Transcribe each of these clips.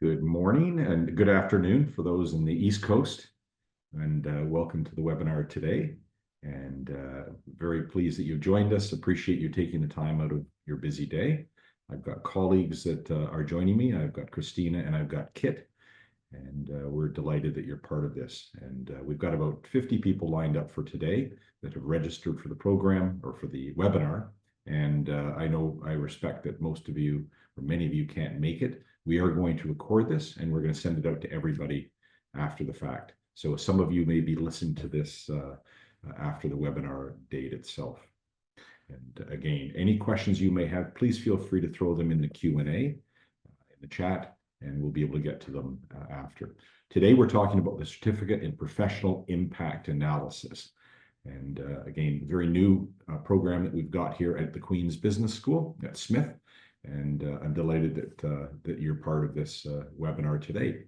Good morning and good afternoon for those in the East Coast, and welcome to the webinar today. And very pleased that you've joined us. Appreciate you taking the time out of your busy day. I've got colleagues that are joining me. I've got Christina and I've got Kit, and we're delighted that you're part of this. And we've got about 50 people lined up for today that have registered for the program or for the webinar. And I respect that most of you, or many of you, can't make it. We are going to record this and we're going to send it out to everybody after the fact. So some of you may be listening to this after the webinar date itself. And again, any questions you may have, please feel free to throw them in the Q&A in the chat, and we'll be able to get to them after. Today, we're talking about the Certificate in Professional Impact Analysis. And again, very new program that we've got here at the Queen's Business School at Smith. And I'm delighted that you're part of this webinar today.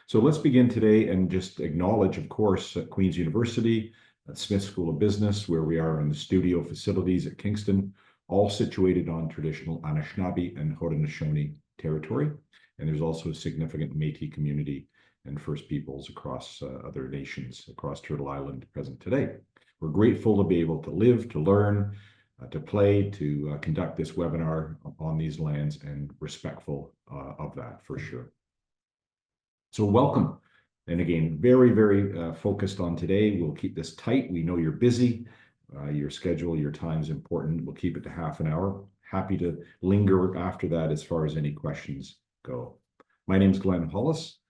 So let's begin today and just acknowledge, of course, at Queen's University, at Smith School of Business, where we are in the studio facilities at Kingston, all situated on traditional Anishinaabe and Haudenosaunee territory. And there's also a significant Métis community and First Peoples across other nations across Turtle Island present today. We're grateful to be able to live, to learn, to play, to conduct this webinar on these lands, and respectful of that for sure. So welcome. And again, very, very focused on today. We'll keep this tight. We know you're busy. Your schedule, your time is important. We'll keep it to half an hour. Happy to linger after that as far as any questions go. My name is Glenn Hollis.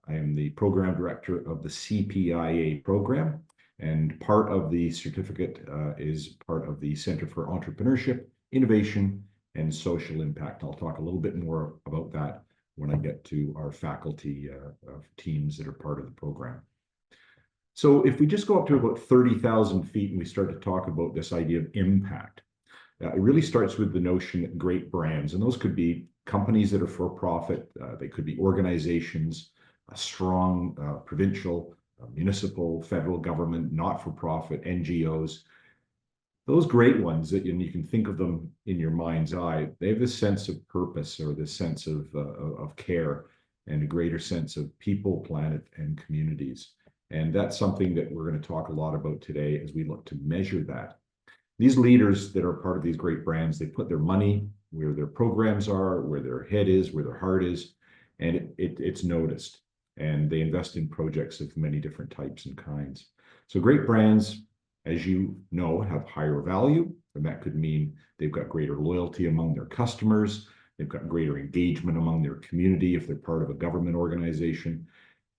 I am the program director of the CPIA program. And part of the certificate is part of the Center for Entrepreneurship, Innovation, and Social Impact. I'll talk a little bit more about that when I get to our faculty teams that are part of the program. So if we just go up to about 30,000 feet and we start to talk about this idea of impact, it really starts with the notion that great brands, and those could be companies that are for profit, they could be organizations, a strong provincial, municipal, federal government, not-for-profit, NGOs, those great ones that you can think of them in your mind's eye, they have this sense of purpose or this sense of care and a greater sense of people, planet, and communities. And that's something that we're going to talk a lot about today as we look to measure that. These leaders that are part of these great brands, they put their money where their programs are, where their head is, where their heart is, and it's noticed. And they invest in projects of many different types and kinds. So great brands, as you know, have higher value, and that could mean they've got greater loyalty among their customers, they've got greater engagement among their community if they're part of a government organization.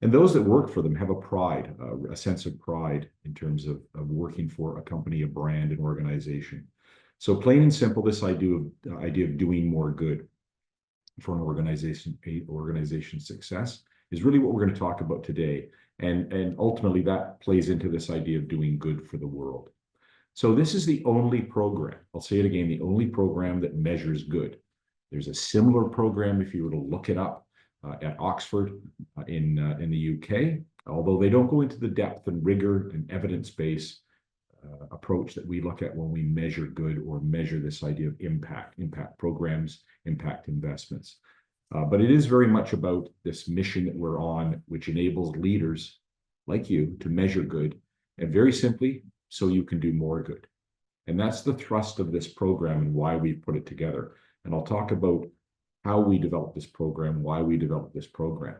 And those that work for them have a pride, a sense of pride in terms of working for a company, a brand, an organization. So plain and simple, this idea of doing more good for an organization's success is really what we're going to talk about today. And ultimately that plays into this idea of doing good for the world. So this is the only program, I'll say it again, the only program that measures good. There's a similar program, if you were to look it up, at Oxford in the UK, although they don't go into the depth and rigor and evidence-based approach that we look at when we measure good or measure this idea of impact programs, impact investments. But it is very much about this mission that we're on, which enables leaders like you to measure good, and very simply, so you can do more good. And that's the thrust of this program and why we've put it together. And I'll talk about how we developed this program, why we developed this program.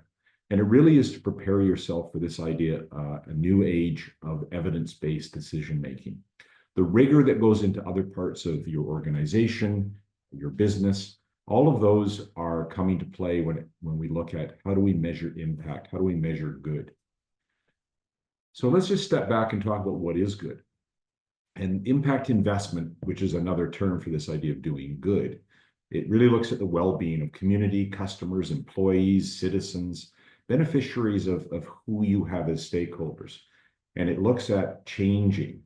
And it really is to prepare yourself for this idea, a new age of evidence-based decision-making. The rigor that goes into other parts of your organization, your business, all of those are coming to play when we look at how do we measure impact, how do we measure good. So let's just step back and talk about what is good. And impact investment, which is another term for this idea of doing good, it really looks at the well-being of community, customers, employees, citizens, beneficiaries of who you have as stakeholders. And it looks at changing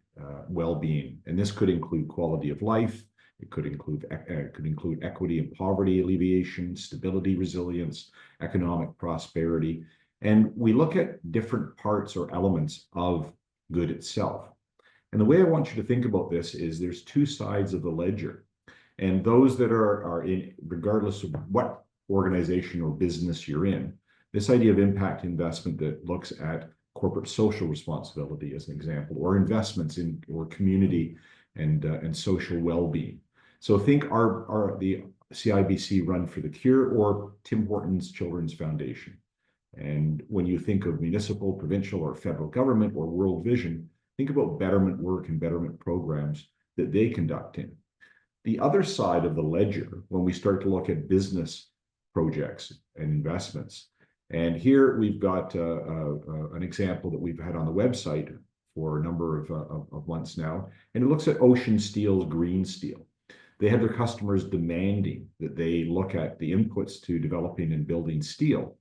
well-being. And this could include quality of life. It could include equity and poverty alleviation, stability, resilience, economic prosperity. And we look at different parts or elements of good itself. And the way I want you to think about this is there's two sides of the ledger. And those that are in, regardless of what organization or business you're in, this idea of impact investment that looks at corporate social responsibility as an example, or investments in or community and social well-being. So think the CIBC Run for the Cure or Tim Hortons Children's Foundation. And when you think of municipal, provincial, or federal government or World Vision, think about betterment work and betterment programs that they conduct in. The other side of the ledger, when we start to look at business projects and investments, and here we've got an example that we've had on the website for a number of months now, and it looks at Ocean Steel's green steel. They have their customers demanding that they look at the inputs to developing and building steel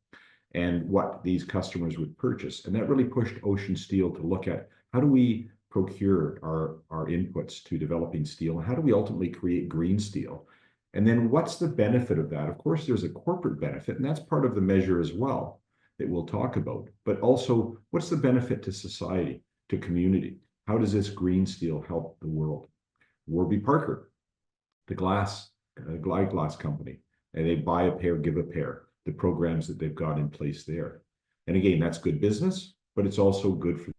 and what these customers would purchase. And that really pushed Ocean Steel to look at how do we procure our inputs to developing steel, and how do we ultimately create green steel? And then what's the benefit of that? Of course, there's a corporate benefit, and that's part of the measure as well that we'll talk about. But also, what's the benefit to society, to community? How does this green steel help the world? Warby Parker, the glass company, and they buy a pair, give a pair, the programs that they've got in place there. And again, that's good business, but it's also good for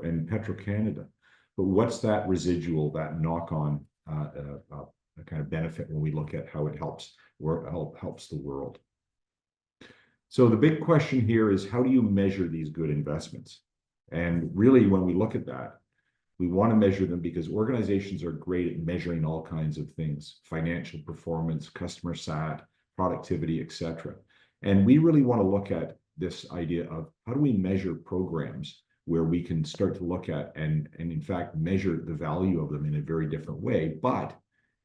and Petro-Canada. But what's that residual, that knock-on kind of benefit when we look at how it helps the world? So the big question here is, how do you measure these good investments? And really, when we look at that, we want to measure them because organizations are great at measuring all kinds of things: financial performance, customer sat, productivity, etc. And we really want to look at this idea of how do we measure programs where we can start to look at and in fact measure the value of them in a very different way, but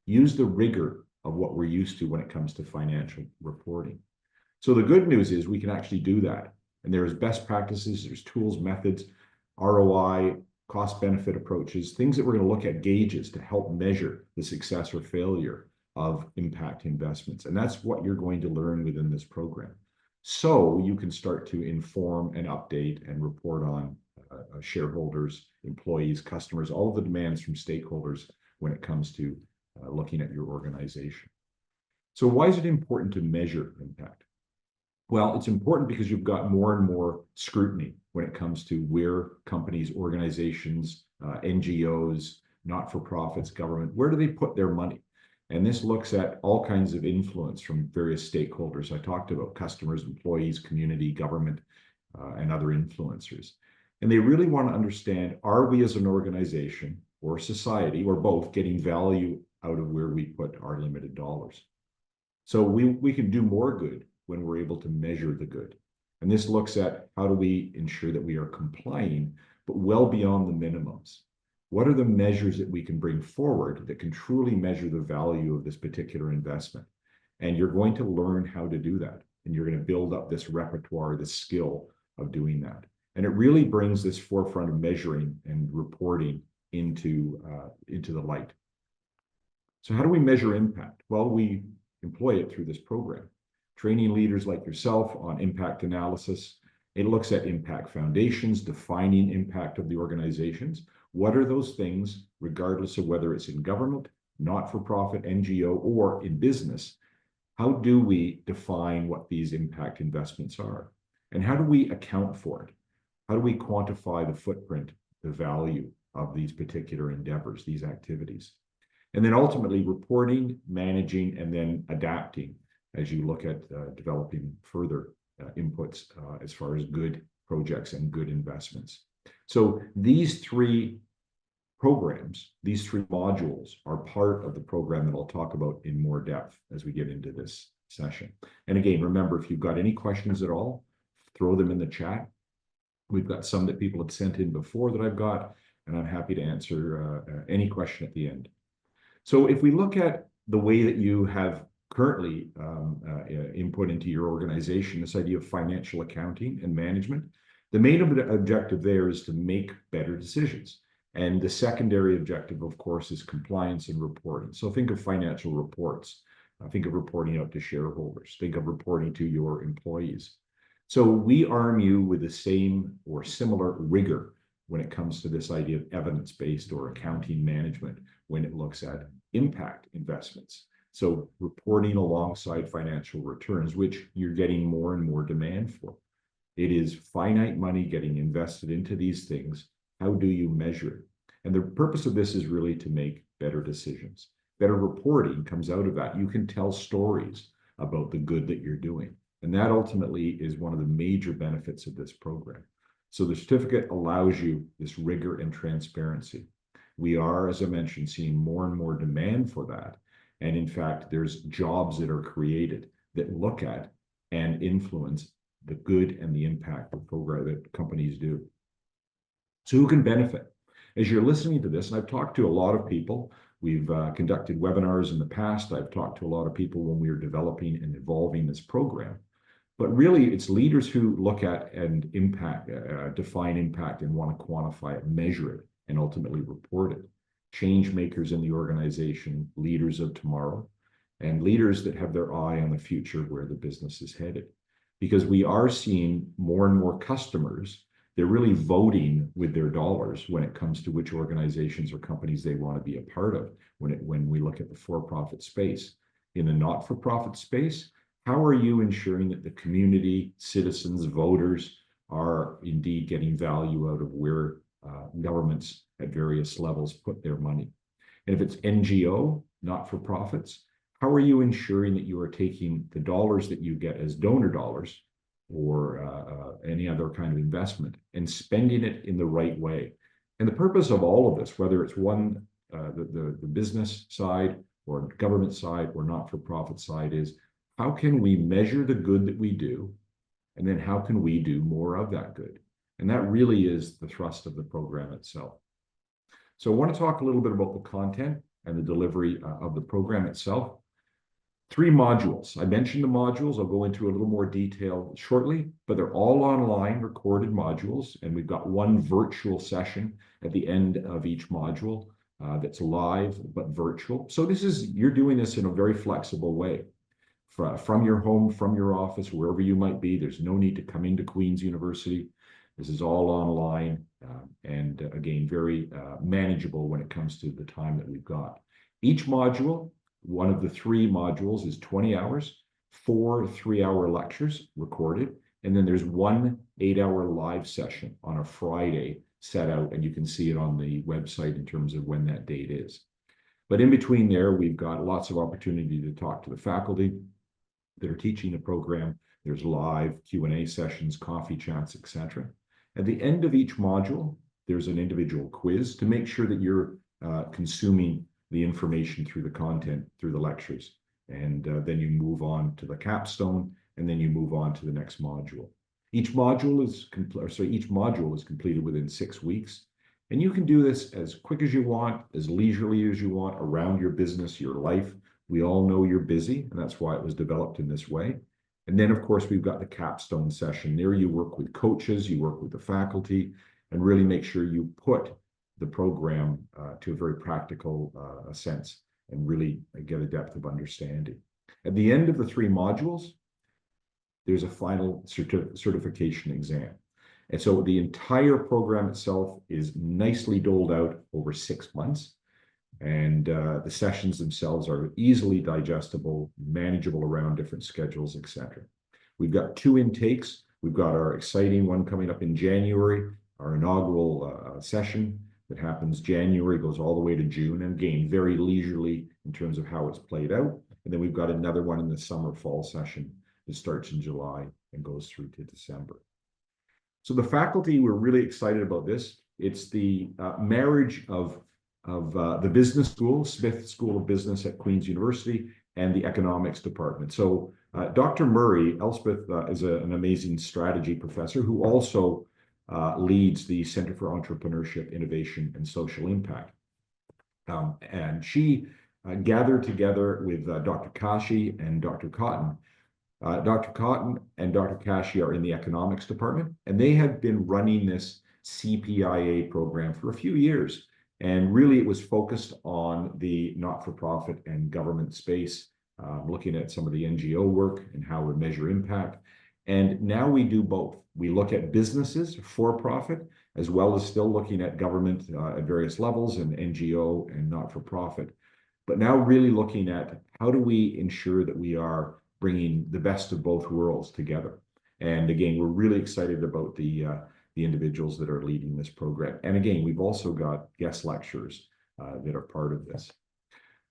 use the rigor of what we're used to when it comes to financial reporting. So the good news is we can actually do that. And there's best practices, there's tools, methods, ROI, cost benefit approaches, things that we're going to look at, gauges to help measure the success or failure of impact investments. And that's what you're going to learn within this program. So you can start to inform and update and report on shareholders, employees, customers, all of the demands from stakeholders when it comes to looking at your organization. So why is it important to measure impact? Well, it's important because you've got more and more scrutiny when it comes to where companies, organizations, NGOs, not-for-profits, government, where do they put their money? And this looks at all kinds of influence from various stakeholders. I talked about customers, employees, community, government, and other influencers. And they really want to understand, are we as an organization or society or both getting value out of where we put our limited dollars? So we can do more good when we're able to measure the good. And this looks at how do we ensure that we are complying, but well beyond the minimums. What are the measures that we can bring forward that can truly measure the value of this particular investment? And you're going to learn how to do that. And you're going to build up this repertoire, this skill of doing that. And it really brings this forefront of measuring and reporting into the light. So how do we measure impact? Well, we employ it through this program. Training leaders like yourself on impact analysis. It looks at impact foundations, defining impact of the organizations. What are those things, regardless of whether it's in government, not-for-profit, NGO, or in business? How do we define what these impact investments are? And how do we account for it? How do we quantify the footprint, the value of these particular endeavors, these activities? And then ultimately reporting, managing, and then adapting as you look at developing further inputs as far as good projects and good investments. So these three programs, these three modules are part of the program that I'll talk about in more depth as we get into this session. And again, remember, if you've got any questions at all, throw them in the chat. We've got some that people have sent in before that I've got, and I'm happy to answer any question at the end. So if we look at the way that you have currently input into your organization, this idea of financial accounting and management, the main objective there is to make better decisions. And the secondary objective, of course, is compliance and reporting. So think of financial reports. Think of reporting out to shareholders. Think of reporting to your employees. So we arm you with the same or similar rigor when it comes to this idea of evidence-based or accounting management when it looks at impact investments. So reporting alongside financial returns, which you're getting more and more demand for. It is finite money getting invested into these things. How do you measure it? And the purpose of this is really to make better decisions. Better reporting comes out of that. You can tell stories about the good that you're doing. And that ultimately is one of the major benefits of this program. So the certificate allows you this rigor and transparency. We are, as I mentioned, seeing more and more demand for that. And in fact, there's jobs that are created that look at and influence the good and the impact the program that companies do. So who can benefit? As you're listening to this, and I've talked to a lot of people, we've conducted webinars in the past. I've talked to a lot of people when we were developing and evolving this program. But really, it's leaders who look at and impact, define impact and want to quantify it, measure it, and ultimately report it. Change makers in the organization, leaders of tomorrow, and leaders that have their eye on the future where the business is headed. Because we are seeing more and more customers, they're really voting with their dollars when it comes to which organizations or companies they want to be a part of when we look at the for-profit space. In the not-for-profit space, how are you ensuring that the community, citizens, voters are indeed getting value out of where governments at various levels put their money? And if it's NGO, not-for-profits, how are you ensuring that you are taking the dollars that you get as donor dollars or any other kind of investment and spending it in the right way? And the purpose of all of this, whether it's the business side or government side or not-for-profit side, is how can we measure the good that we do, and then how can we do more of that good? And that really is the thrust of the program itself. So I want to talk a little bit about the content and the delivery of the program itself. 3 modules. I mentioned the modules. I'll go into a little more detail shortly, but they're all online recorded modules, and we've got one virtual session at the end of each module that's live but virtual. So you're doing this in a very flexible way. From your home, from your office, wherever you might be. There's no need to come into Queen's University. This is all online and again, very manageable when it comes to the time that we've got. Each module, one of the 3 modules, is 20 hours, 4 3-hour lectures recorded, and then there's 1 8-hour live session on a Friday set out, and you can see it on the website in terms of when that date is. But in between there, we've got lots of opportunity to talk to the faculty that are teaching the program. There's live Q&A sessions, coffee chats, etc. At the end of each module, there's an individual quiz to make sure that you're consuming the information through the content, through the lectures. And then you move on to the capstone, and then you move on to the next module. Each module is completed within 6 weeks. And you can do this as quick as you want, as leisurely as you want, around your business, your life. We all know you're busy, and that's why it was developed in this way. And then, of course, we've got the capstone session. There you work with coaches, you work with the faculty, and really make sure you put the program to a very practical sense and really get a depth of understanding. At the end of the 3 modules, there's a final certification exam. And so the entire program itself is nicely doled out over 6 months. And the sessions themselves are easily digestible, manageable around different schedules, etc. We've got 2 intakes. We've got our exciting one coming up in January, our inaugural session that happens January, goes all the way to June, and again, very leisurely in terms of how it's played out. And then we've got another one in the summer fall session that starts in July and goes through to December. So the faculty, we're really excited about this. It's the marriage of the business school, Smith School of Business at Queen's University, and the economics department. So Dr. Murray, Elspeth, is an amazing strategy professor who also leads the Center for Entrepreneurship, Innovation, and Social Impact. And she gathered together with Dr. Kashi and Dr. Cotton. Dr. Cotton and Dr. Kashi are in the economics department, and they have been running this CPIA program for a few years. And really, it was focused on the not-for-profit and government space, looking at some of the NGO work and how we measure impact. And now we do both. We look at businesses for profit, as well as still looking at government at various levels and NGO and not-for-profit. But now really looking at how do we ensure that we are bringing the best of both worlds together. And again, we're really excited about the individuals that are leading this program. And again, we've also got guest lecturers that are part of this.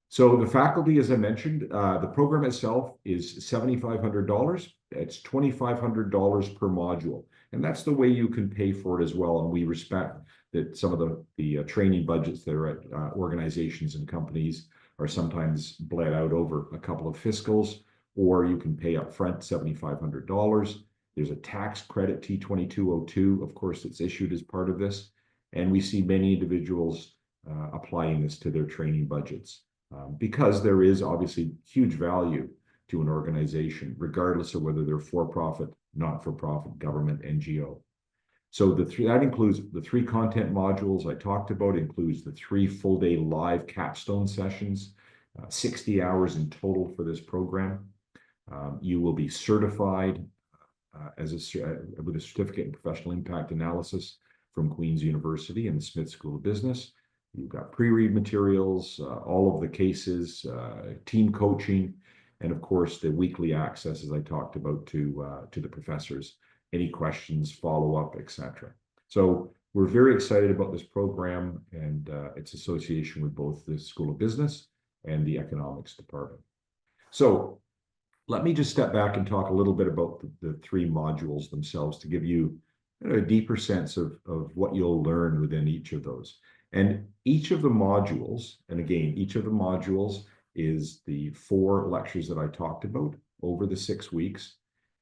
So the faculty, as I mentioned, the program itself is $7,500. It's $2,500 per module. And that's the way you can pay for it as well. And we respect that some of the training budgets that are at organizations and companies are sometimes bled out over a couple of fiscals, or you can pay up front $7,500. There's a tax credit, T2202, of course, that's issued as part of this. And we see many individuals applying this to their training budgets. Because there is obviously huge value to an organization, regardless of whether they're for-profit, not-for-profit, government, NGO. So that includes the 3 content modules I talked about, includes the 3 full-day live capstone sessions, 60 hours in total for this program. You will be certified with a certificate in professional impact analysis from Queen's University and the Smith School of Business. You've got pre-read materials, all of the cases, team coaching, and of course the weekly access, as I talked about, to the professors. Any questions, follow-up, etc. So we're very excited about this program and its association with both the School of Business and the Economics Department. So let me just step back and talk a little bit about the 3 modules themselves to give you a deeper sense of what you'll learn within each of those. And each of the modules, and again, each of the modules is the 4 lectures that I talked about over the 6 weeks.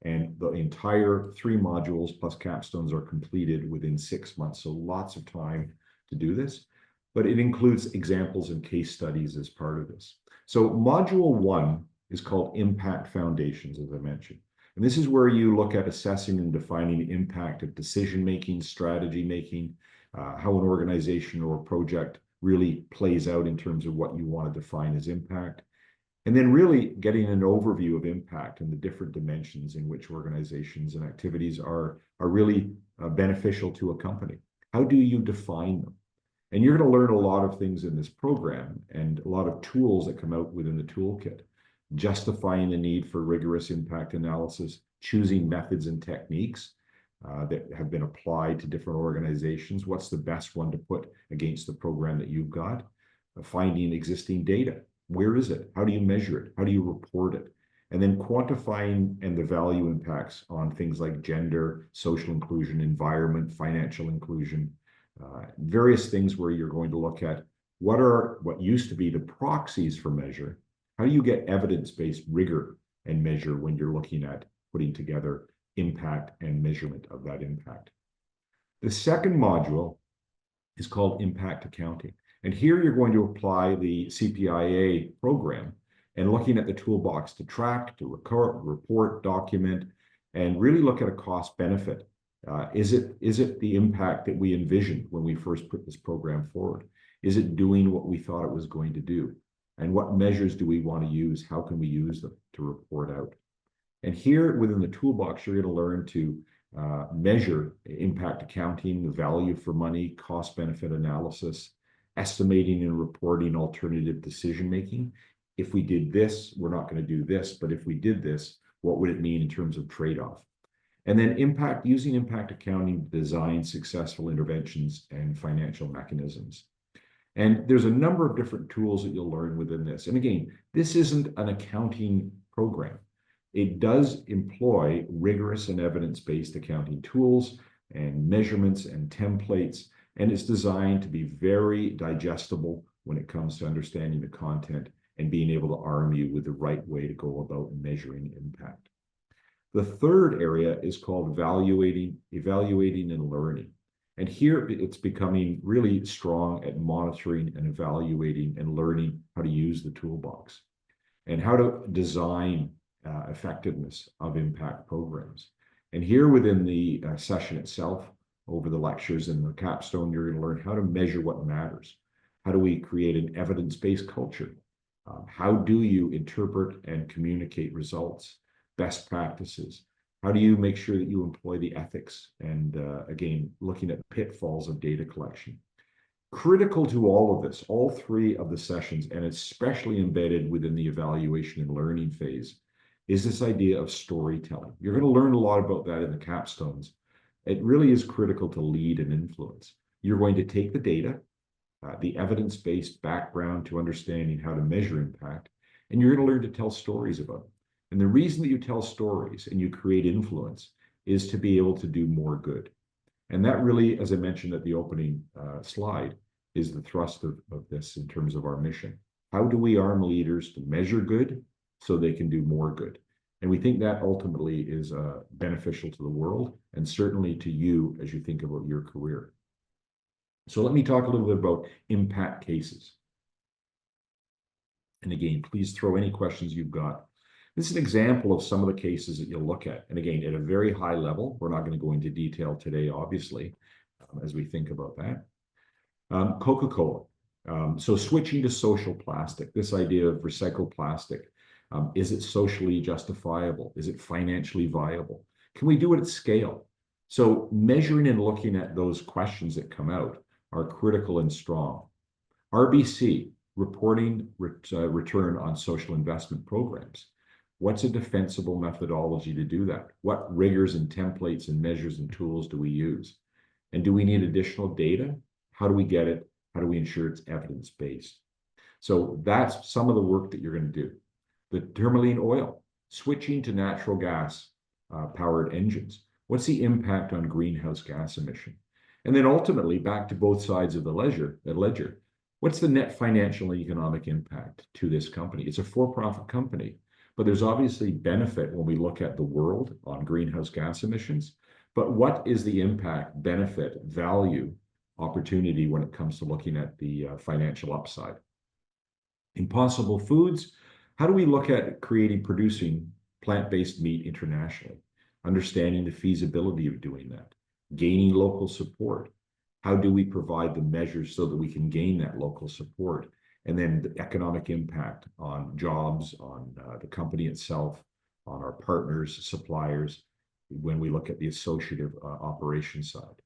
And the entire 3 modules plus capstones are completed within 6 months. So lots of time to do this. But it includes examples and case studies as part of this. So module 1 is called Impact Foundations, as I mentioned. And this is where you look at assessing and defining the impact of decision-making, strategy-making, how an organization or a project really plays out in terms of what you want to define as impact. And then really getting an overview of impact and the different dimensions in which organizations and activities are really beneficial to a company. How do you define them? And you're going to learn a lot of things in this program and a lot of tools that come out within the toolkit. Justifying the need for rigorous impact analysis, choosing methods and techniques that have been applied to different organizations. What's the best one to put against the program that you've got? Finding existing data. Where is it? How do you measure it? How do you report it? And then quantifying and the value impacts on things like gender, social inclusion, environment, financial inclusion, various things where you're going to look at what used to be the proxies for measure. How do you get evidence-based rigor and measure when you're looking at putting together impact and measurement of that impact? The second module is called Impact Accounting. And here you're going to apply the CPIA program and looking at the toolbox to track, to report, document, and really look at a cost benefit. Is it the impact that we envisioned when we first put this program forward? Is it doing what we thought it was going to do? And what measures do we want to use? How can we use them to report out? And here within the toolbox, you're going to learn to measure impact accounting, the value for money, cost benefit analysis, estimating and reporting alternative decision-making. If we did this, we're not going to do this, but if we did this, what would it mean in terms of trade-off? And then using impact accounting to design successful interventions and financial mechanisms. And there's a number of different tools that you'll learn within this. And again, this isn't an accounting program. It does employ rigorous and evidence-based accounting tools and measurements and templates, and it's designed to be very digestible when it comes to understanding the content and being able to arm you with the right way to go about measuring impact. The third area is called evaluating and learning. And here it's becoming really strong at monitoring and evaluating and learning how to use the toolbox and how to design effectiveness of impact programs. And here within the session itself, over the lectures and the capstone, you're going to learn how to measure what matters. How do we create an evidence-based culture? How do you interpret and communicate results, best practices? How do you make sure that you employ the ethics? And again, looking at pitfalls of data collection. Critical to all of this, all three of the sessions, and especially embedded within the evaluation and learning phase, is this idea of storytelling. You're going to learn a lot about that in the capstones. It really is critical to lead and influence. You're going to take the data, the evidence-based background to understanding how to measure impact, and you're going to learn to tell stories about it. And the reason that you tell stories and you create influence is to be able to do more good. And that really, as I mentioned at the opening slide, is the thrust of this in terms of our mission. How do we arm leaders to measure good so they can do more good? And we think that ultimately is beneficial to the world and certainly to you as you think about your career. So let me talk a little bit about impact cases. And again, please throw any questions you've got. This is an example of some of the cases that you'll look at. And again, at a very high level, we're not going to go into detail today, obviously, as we think about that. Coca-Cola. So switching to social plastic, this idea of recycled plastic, is it socially justifiable? Is it financially viable? Can we do it at scale? So measuring and looking at those questions that come out are critical and strong. RBC, reporting return on social investment programs. What's a defensible methodology to do that? What rigors and templates and measures and tools do we use? And do we need additional data? How do we get it? How do we ensure it's evidence-based? So that's some of the work that you're going to do. The Tourmaline oil, switching to natural gas powered engines. What's the impact on greenhouse gas emission? And then ultimately, back to both sides of the ledger, what's the net financial and economic impact to this company? It's a for-profit company, but there's obviously benefit when we look at the world on greenhouse gas emissions. But what is the impact, benefit, value, opportunity when it comes to looking at the financial upside? Impossible Foods, how do we look at producing plant-based meat internationally? Understanding the feasibility of doing that, gaining local support. How do we provide the measures so that we can gain that local support? And then the economic impact on jobs, on the company itself, on our partners, suppliers, when we look at the associative operation side.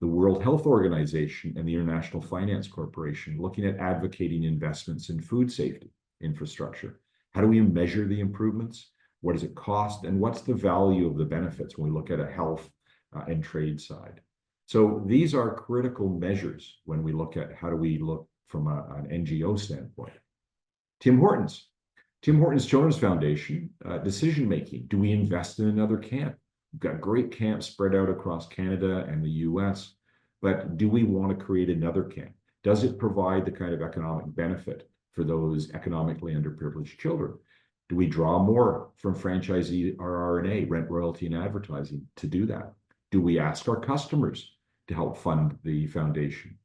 The World Health Organization and the International Finance Corporation looking at advocating investments in food safety infrastructure. How do we measure the improvements? What does it cost? And what's the value of the benefits when we look at a health and trade side? So these are critical measures when we look at how do we look from an NGO standpoint. Tim Hortons Children's Foundation, decision-making. Do we invest in another camp? We've got great camps spread out across Canada and the US, but do we want to create another camp? Does it provide the kind of economic benefit for those economically underprivileged children? Do we draw more from franchisee RRNA, rent, royalty, and advertising to do that? Do we ask our customers to help fund the foundation?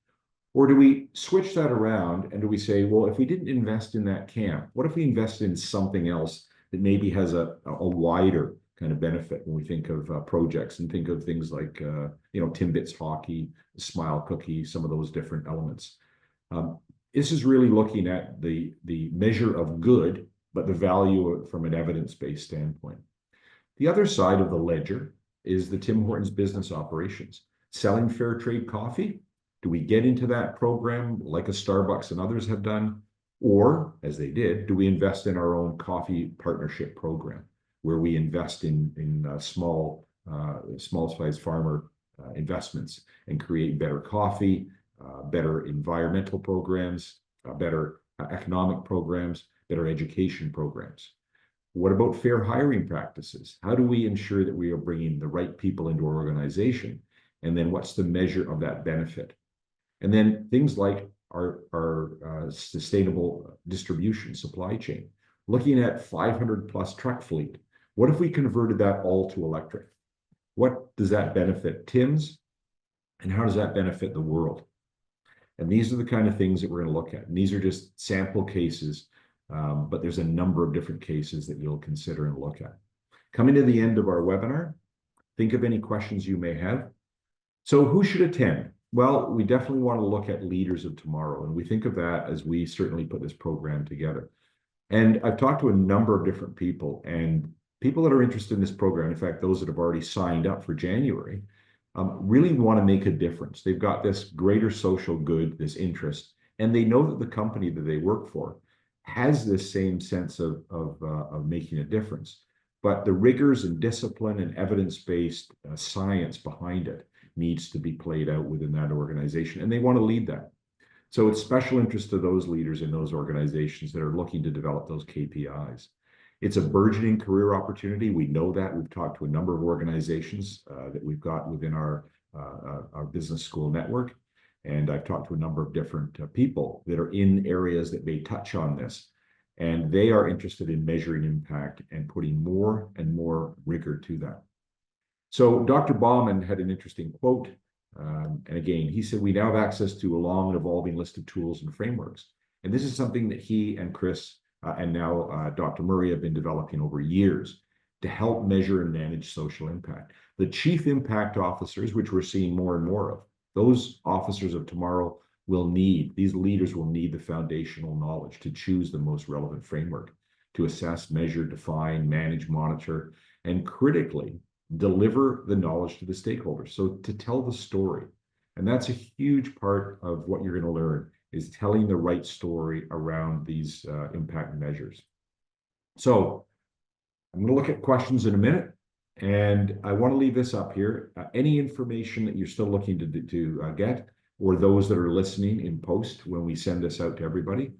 Or do we switch that around and do we say, well, if we didn't invest in that camp, what if we invested in something else that maybe has a wider kind of benefit when we think of projects and think of things like, Timbits Hockey, Smile Cookie, some of those different elements. This is really looking at the measure of good, but the value from an evidence-based standpoint. The other side of the ledger is the Tim Hortons business operations. Selling fair trade coffee, do we get into that program like a Starbucks and others have done? Or, as they did, do we invest in our own coffee partnership program, where we invest in small-sized farmer investments and create better coffee, better environmental programs, better economic programs, better education programs? What about fair hiring practices? How do we ensure that we are bringing the right people into our organization? And then what's the measure of that benefit? And then things like our sustainable distribution supply chain, looking at 500 plus truck fleet. What if we converted that all to electric? What does that benefit Tim's? And how does that benefit the world? And these are the kind of things that we're going to look at. And these are just sample cases, but there's a number of different cases that you'll consider and look at. Coming to the end of our webinar, think of any questions you may have. So who should attend? Well, we definitely want to look at leaders of tomorrow, and we think of that as we certainly put this program together. And I've talked to a number of different people, and people that are interested in this program, in fact, those that have already signed up for January, really want to make a difference. They've got this greater social good, this interest, and they know that the company that they work for has this same sense of making a difference. But the rigors and discipline and evidence-based science behind it needs to be played out within that organization, and they want to lead that. So it's special interest to those leaders in those organizations that are looking to develop those KPIs. It's a burgeoning career opportunity. We know that. We've talked to a number of organizations that we've got within our business school network. And I've talked to a number of different people that are in areas that may touch on this. And they are interested in measuring impact and putting more and more rigor to that. So Dr. Bauman had an interesting quote. And again, he said, we now have access to a long and evolving list of tools and frameworks. And this is something that he and Chris and now Dr. Murray have been developing over years to help measure and manage social impact. The chief impact officers, which we're seeing more and more of, those officers of tomorrow will need, these leaders will need the foundational knowledge to choose the most relevant framework to assess, measure, define, manage, monitor, and critically deliver the knowledge to the stakeholders. So to tell the story. And that's a huge part of what you're going to learn, is telling the right story around these impact measures. So I'm going to look at questions in a minute, and I want to leave this up here. Any information that you're still looking to get, or those that are listening in post when we send this out to everybody,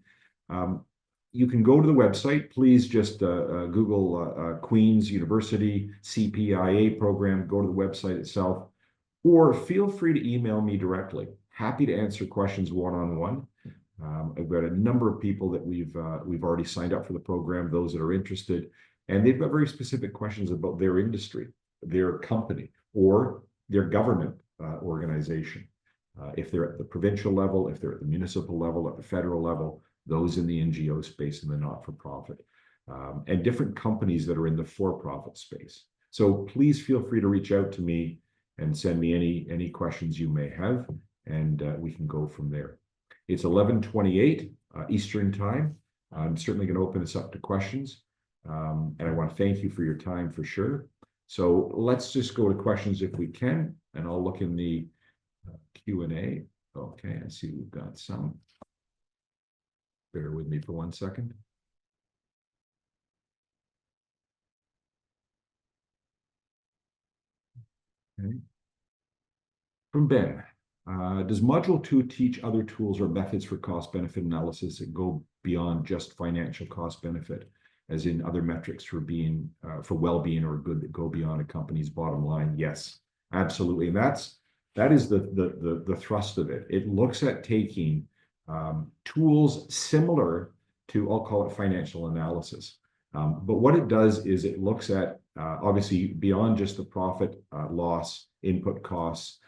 you can go to the website. Please just Google Queen's University CPIA program, go to the website itself, or feel free to email me directly. Happy to answer questions one-on-one. I've got a number of people that we've already signed up for the program, those that are interested, and they've got very specific questions about their industry, their company, or their government organization. If they're at the provincial level, if they're at the municipal level, at the federal level, those in the NGO space and the not-for-profit, and different companies that are in the for-profit space. So please feel free to reach out to me and send me any questions you may have, and we can go from there. It's 11:28 Eastern time. I'm certainly going to open this up to questions, and I want to thank you for your time for sure. So let's just go to questions if we can, and I'll look in the Q&A. Okay, I see we've got some. Bear with me for 1 second. Okay. From Ben, does Module 2 teach other tools or methods for cost-benefit analysis that go beyond just financial cost-benefit, as in other metrics for well-being or good that go beyond a company's bottom line? Yes, absolutely. And that is the thrust of it. It looks at taking tools similar to, I'll call it financial analysis. But what it does is it looks at, obviously, beyond just the profit, loss, input costs,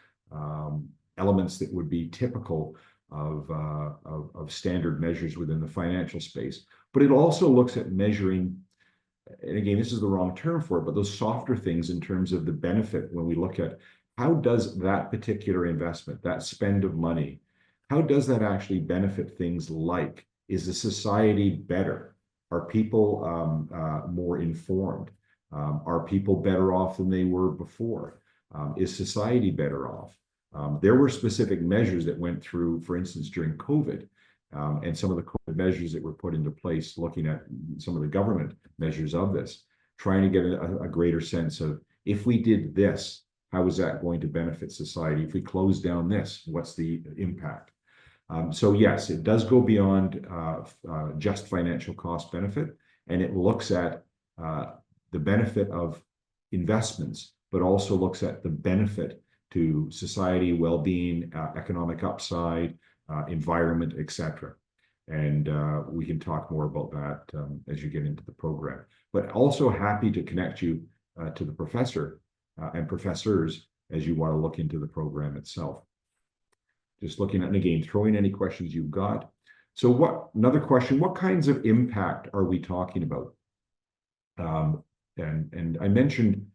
elements that would be typical of standard measures within the financial space. But it also looks at measuring, and again, this is the wrong term for it, but those softer things in terms of the benefit when we look at how does that particular investment, that spend of money, how does that actually benefit things like, is the society better? Are people more informed? Are people better off than they were before? Is society better off? There were specific measures that went through, for instance, during COVID, and some of the COVID measures that were put into place, looking at some of the government measures of this, trying to get a greater sense of, if we did this, how is that going to benefit society? If we close down this, what's the impact? So yes, it does go beyond just financial cost benefit, and it looks at the benefit of investments, but also looks at the benefit to society, well-being, economic upside, environment, etc. And we can talk more about that as you get into the program. But also happy to connect you to the professor and professors as you want to look into the program itself. Just looking at, and again, throwing any questions you've got. So another question, what kinds of impact are we talking about? And I mentioned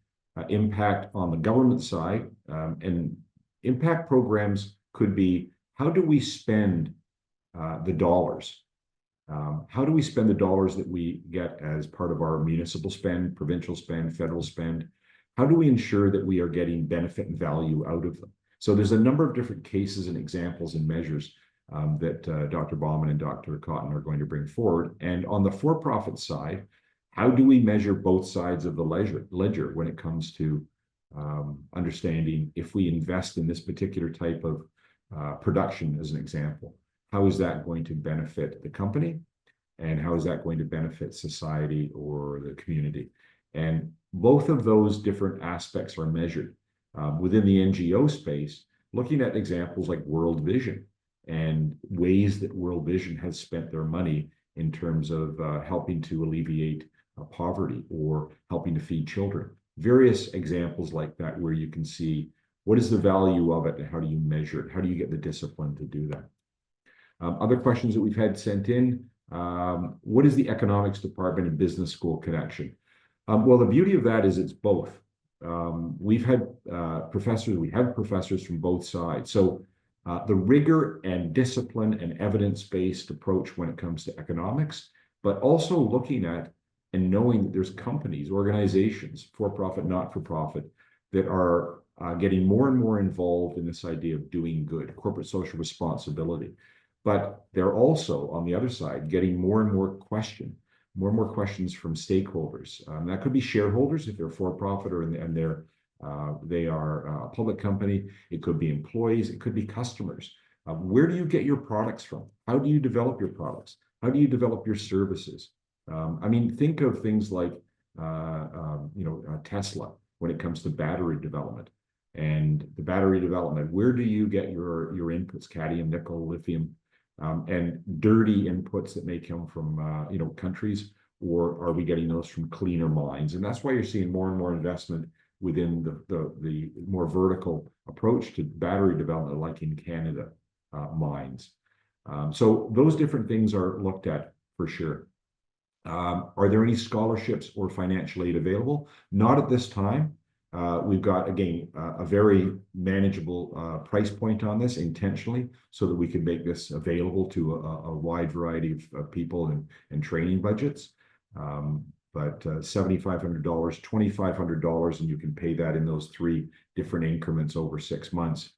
impact on the government side, and impact programs could be, how do we spend the dollars? How do we spend the dollars that we get as part of our municipal spend, provincial spend, federal spend? How do we ensure that we are getting benefit and value out of them? So there's a number of different cases and examples and measures that Dr. Bauman and Dr. Cotton are going to bring forward. And on the for-profit side, how do we measure both sides of the ledger when it comes to understanding if we invest in this particular type of production, as an example, how is that going to benefit the company? And how is that going to benefit society or the community? And both of those different aspects are measured. Within the NGO space, looking at examples like World Vision and ways that World Vision has spent their money in terms of helping to alleviate poverty or helping to feed children. Various examples like that where you can see what is the value of it and how do you measure it? How do you get the discipline to do that? Other questions that we've had sent in, what is the economics department and business school connection? Well, the beauty of that is it's both. We've had we have professors from both sides. So the rigor and discipline and evidence-based approach when it comes to economics, but also looking at and knowing that there's companies, organizations, for-profit, not-for-profit, that are getting more and more involved in this idea of doing good, corporate social responsibility. But they're also, on the other side, getting more and more questions from stakeholders. That could be shareholders if they're for-profit or they are a public company. It could be employees. It could be customers. Where do you get your products from? How do you develop your products? How do you develop your services? I mean, think of things like Tesla when it comes to battery development. And the battery development, where do you get your inputs, cadmium, nickel, lithium, and dirty inputs that may come from countries, or are we getting those from cleaner mines? And that's why you're seeing more and more investment within the more vertical approach to battery development, like in Canada, mines. So those different things are looked at for sure. Are there any scholarships or financial aid available? Not at this time. We've got, again, a very manageable price point on this intentionally so that we can make this available to a wide variety of people and training budgets. But $7,500, $2,500, and you can pay that in those 3 different increments over 6 months.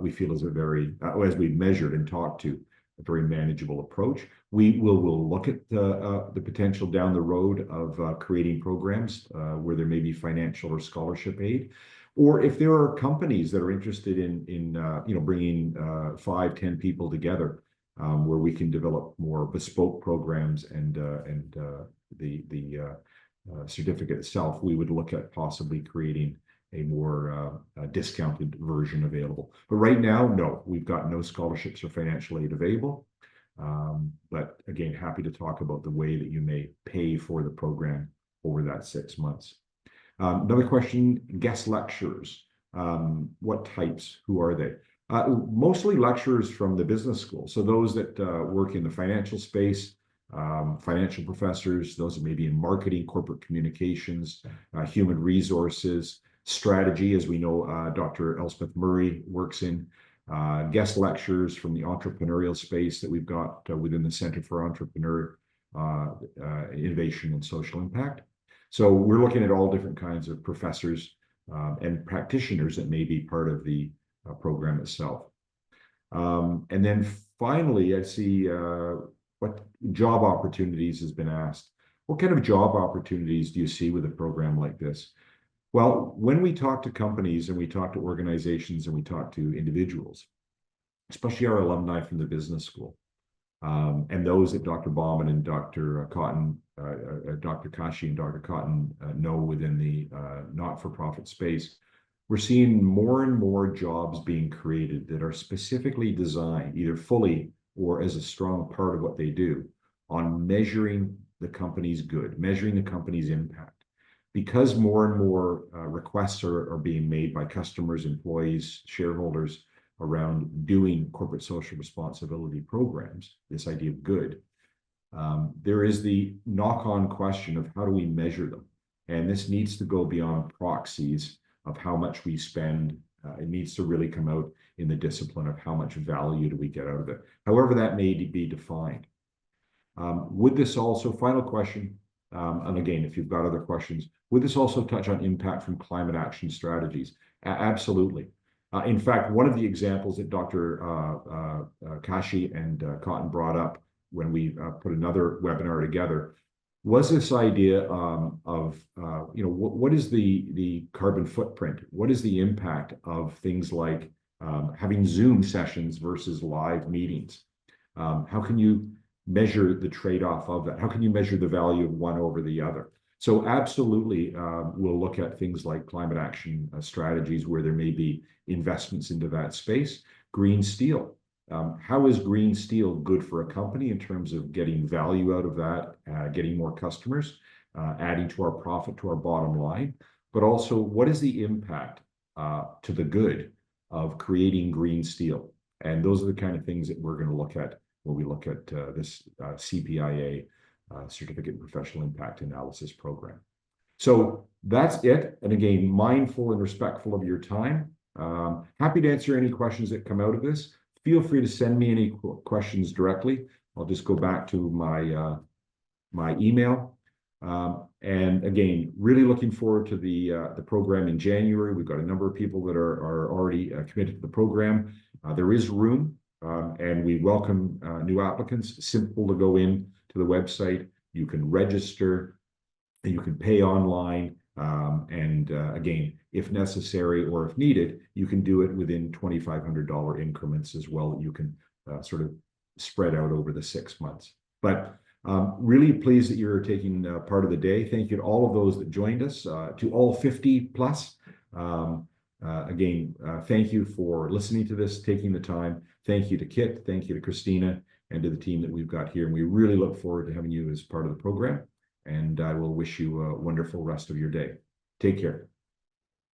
We feel is a very, as we've measured and talked to, a very manageable approach. We'll look at the potential down the road of creating programs where there may be financial or scholarship aid, or if there are companies that are interested in bringing 5, 10 people together where we can develop more bespoke programs and the certificate itself, we would look at possibly creating a more discounted version available. But right now, no, we've got no scholarships or financial aid available. But again, happy to talk about the way that you may pay for the program over that 6 months. Another question, guest lecturers. What types? Who are they? Mostly lecturers from the business school. So those that work in the financial space, financial professors, those that may be in marketing, corporate communications, human resources, strategy, as we know, Dr. Elspeth Murray works in, guest lectures from the entrepreneurial space that we've got within the Center for Entrepreneur Innovation and Social Impact. So we're looking at all different kinds of professors and practitioners that may be part of the program itself. And then finally, I see what job opportunities has been asked. What kind of job opportunities do you see with a program like this? Well, when we talk to companies and we talk to organizations and we talk to individuals, especially our alumni from the business school, and those that Dr. Bauman and Dr. Cotton, Dr. Kashi and Dr. Cotton know within the not-for-profit space, we're seeing more and more jobs being created that are specifically designed, either fully or as a strong part of what they do, on measuring the company's good, measuring the company's impact. Because more and more requests are being made by customers, employees, shareholders around doing corporate social responsibility programs, this idea of good, there is the knock-on question of how do we measure them? And this needs to go beyond proxies of how much we spend. It needs to really come out in the discipline of how much value do we get out of it, however that may be defined. Would this also, final question, and again, if you've got other questions, would this also touch on impact from climate action strategies? Absolutely. In fact, one of the examples that Dr. Kashi and Cotton brought up when we put another webinar together was this idea of what is the carbon footprint? What is the impact of things like having Zoom sessions versus live meetings? How can you measure the trade-off of that? How can you measure the value of one over the other? So absolutely, we'll look at things like climate action strategies where there may be investments into that space. Green steel. How is green steel good for a company in terms of getting value out of that, getting more customers, adding to our profit, to our bottom line? But also, what is the impact to the good of creating green steel? And those are the kind of things that we're going to look at when we look at this CPIA Certificate in Professional Impact Analysis program. So that's it. And again, mindful and respectful of your time. Happy to answer any questions that come out of this. Feel free to send me any questions directly. I'll just go back to my email. And again, really looking forward to the program in January. We've got a number of people that are already committed to the program. There is room, and we welcome new applicants. Simple to go in to the website. You can register, and you can pay online. And again, if necessary or if needed, you can do it within $2,500 increments as well. You can sort of spread out over the 6 months. But really pleased that you're taking part of the day. Thank you to all of those that joined us, to all 50 plus. Again, thank you for listening to this, taking the time. Thank you to Kit, thank you to Christina, and to the team that we've got here. And we really look forward to having you as part of the program. And I will wish you a wonderful rest of your day. Take care.